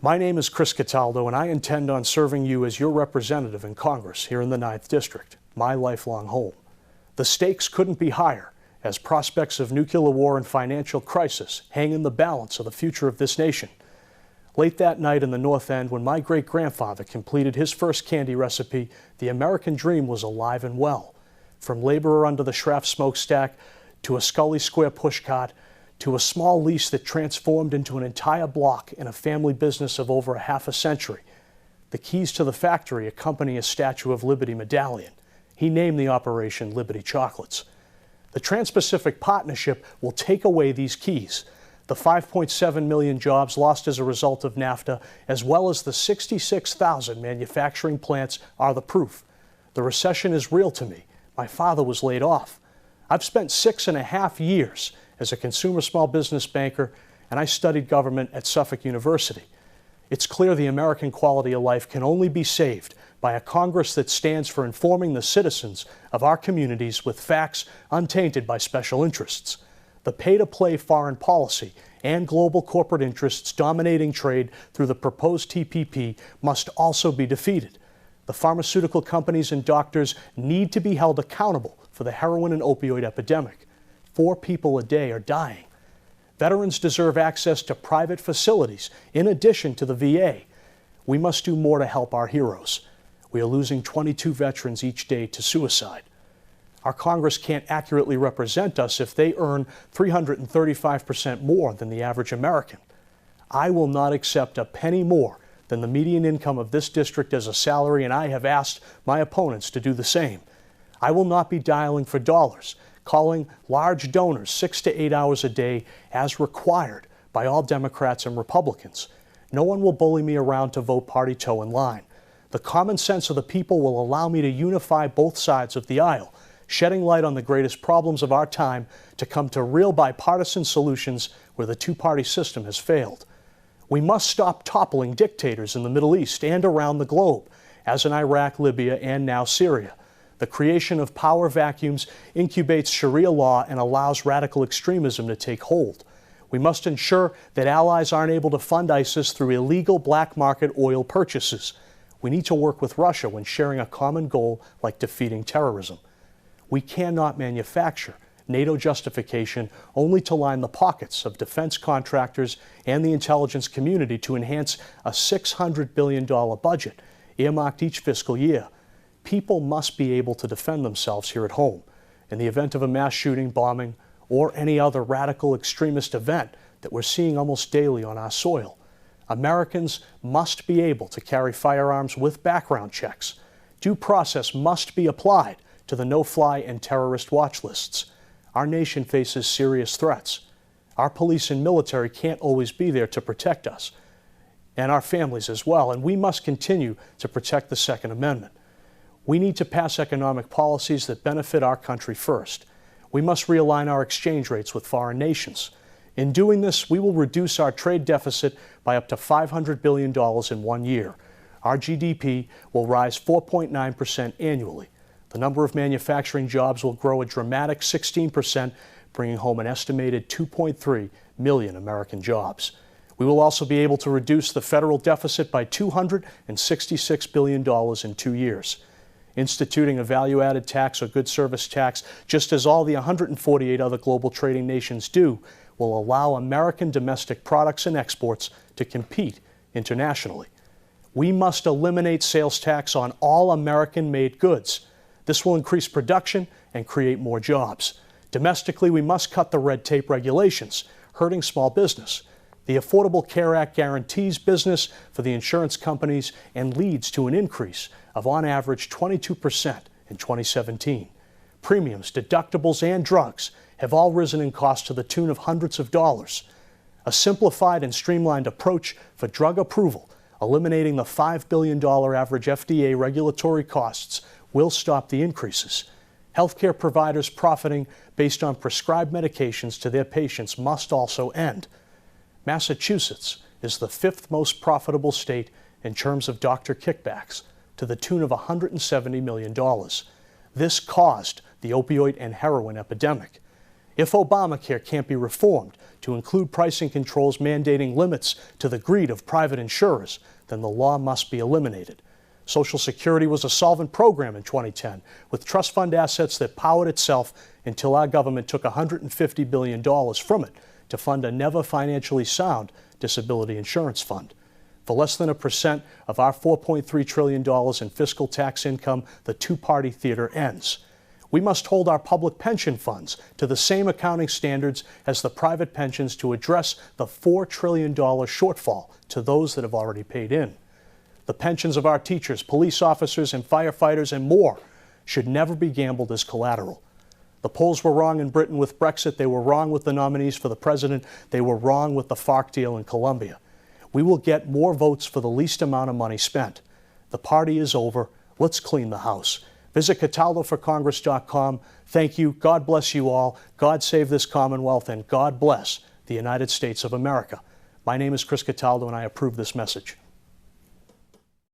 My name is Chris Cataldo, and I intend on serving you as your representative in Congress here in the 9th District, my lifelong home. The stakes couldn't be higher, as prospects of nuclear war and financial crisis hang in the balance of the future of this nation. Late that night in the North End, when my great-grandfather completed his first candy recipe, the American dream was alive and well. From laborer under the Schraff smokestack, to a Scully Square pushcart, to a small lease that transformed into an entire block in a family business of over a half a century. The keys to the factory accompany a Statue of Liberty medallion. He named the operation Liberty Chocolates. The Trans-Pacific Partnership will take away these keys. The 5.7 million jobs lost as a result of NAFTA, as well as the 66,000 manufacturing plants, are the proof. The recession is real to me. My father was laid off. I've spent 6.5 years as a consumer small business banker, and I studied government at Suffolk University. It's clear the American quality of life can only be saved by a Congress that stands for informing the citizens of our communities with facts untainted by special interests. The pay-to-play foreign policy and global corporate interests dominating trade through the proposed TPP must also be defeated. The pharmaceutical companies and doctors need to be held accountable for the heroin and opioid epidemic. 4 people a day are dying. Veterans deserve access to private facilities in addition to the VA. We must do more to help our heroes. We are losing 22 veterans each day to suicide. Our Congress can't accurately represent us if they earn 335% more than the average American. I will not accept a penny more than the median income of this district as a salary, and I have asked my opponents to do the same. I will not be dialing for dollars, calling large donors 6 to 8 hours a day as required by all Democrats and Republicans. No one will bully me around to vote party toe in line. The common sense of the people will allow me to unify both sides of the aisle, shedding light on the greatest problems of our time to come to real bipartisan solutions where the two-party system has failed. We must stop toppling dictators in the Middle East and around the globe, as in Iraq, Libya, and now Syria. The creation of power vacuums incubates Sharia law and allows radical extremism to take hold. We must ensure that allies aren't able to fund ISIS through illegal black market oil purchases. We need to work with Russia when sharing a common goal like defeating terrorism. We cannot manufacture NATO justification only to line the pockets of defense contractors and the intelligence community to enhance a $600 billion budget earmarked each fiscal year. People must be able to defend themselves here at home in the event of a mass shooting, bombing, or any other radical extremist event that we're seeing almost daily on our soil. Americans must be able to carry firearms with background checks. Due process must be applied to the no-fly and terrorist watch lists. Our nation faces serious threats. Our police and military can't always be there to protect us, and our families as well, and we must continue to protect the Second Amendment. We need to pass economic policies that benefit our country first. We must realign our exchange rates with foreign nations. In doing this, we will reduce our trade deficit by up to $500 billion in 1 year. Our GDP will rise 4.9% annually. The number of manufacturing jobs will grow a dramatic 16%, bringing home an estimated 2.3 million American jobs. We will also be able to reduce the federal deficit by $266 billion in 2 years. Instituting a value-added tax or good service tax, just as all the 148 other global trading nations do, will allow American domestic products and exports to compete internationally. We must eliminate sales tax on all American-made goods. This will increase production and create more jobs. Domestically, we must cut the red tape regulations, hurting small business. The Affordable Care Act guarantees business for the insurance companies and leads to an increase of, on average, 22% in 2017. Premiums, deductibles, and drugs have all risen in cost to the tune of hundreds of dollars. A simplified and streamlined approach for drug approval, eliminating the $5 billion average FDA regulatory costs, will stop the increases. Healthcare providers profiting based on prescribed medications to their patients must also end. Massachusetts is the 5th most profitable state in terms of doctor kickbacks, to the tune of $170 million. This caused the opioid and heroin epidemic. If Obamacare can't be reformed to include pricing controls mandating limits to the greed of private insurers, then the law must be eliminated. Social Security was a solvent program in 2010 with trust fund assets that powered itself until our government took $150 billion from it to fund a never financially sound disability insurance fund. For less than 1% of our $4.3 trillion in fiscal tax income, the two-party theater ends. We must hold our public pension funds to the same accounting standards as the private pensions to address the $4 trillion shortfall to those that have already paid in. The pensions of our teachers, police officers, and firefighters and more should never be gambled as collateral. The polls were wrong in Britain with Brexit. They were wrong with the nominees for the president. They were wrong with the FARC deal in Colombia. We will get more votes for the least amount of money spent. The party is over. Let's clean the house. Visit CataldoForCongress.com. Thank you. God bless you all. God save this Commonwealth, and God bless the United States of America. My name is Chris Cataldo, and I approve this message.